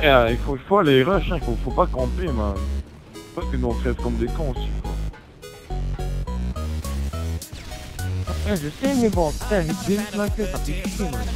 Il faut aller rush, hein. Faut pas camper, man. Parce que nous on fait comme des cons aussi, quoi. Ouais, je sais, mais bon, putain, les deux la queue, ça fait chier, man.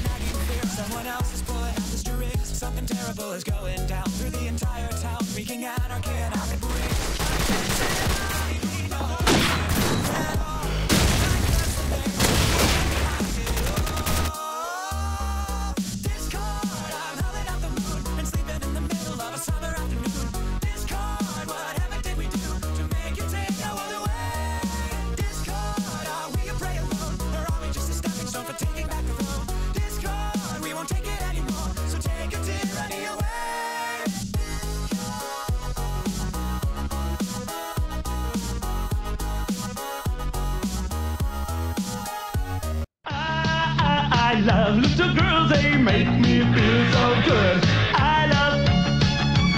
I love little girls, they make me feel so good. I love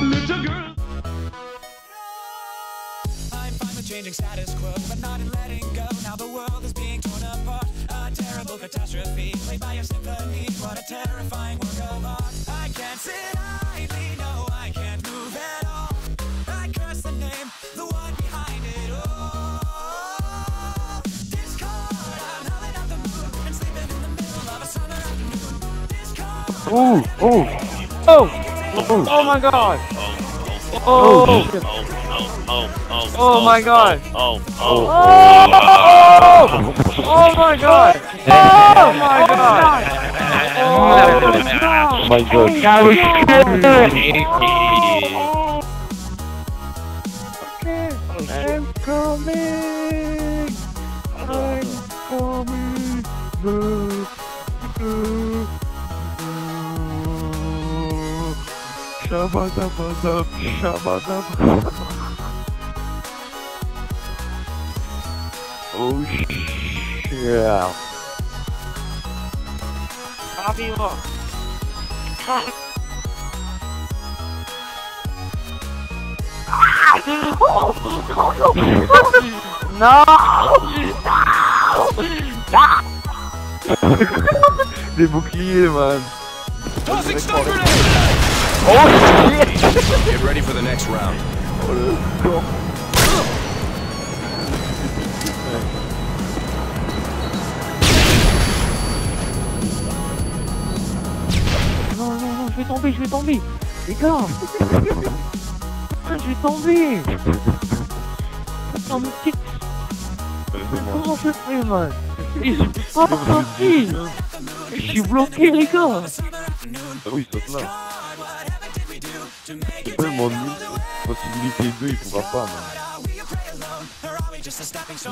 little girls. I'm fine with changing status quo, but not in letting go. Now the world is being torn apart. A terrible catastrophe, played by a symphony. What a terrifying work of art. I can't sit idly, no, I can't move at all. I curse the name, the one behind it all. Oh! Oh! Oh! Oh my god! Oh! Oh my god! Oh my god! Oh my god! Oh my god! That was good! I'm coming! I'm coming! Shabadabadab, shabadab. Oh shit. Amigo! No! Des boucliers, man. Tossing stun grenade! Oh shit! Get ready for the next round. Oh le con. Non, non, non, je vais tomber! Les gars! Je vais tomber! Non, mais comment je fais, man? Je suis pas sorti! Je suis bloqué, les gars! Ah oui, saute là. C'est pas le monde nul. Possibilité 2, il pourra pas, man.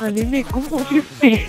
Ah, les mecs, comment tu fais?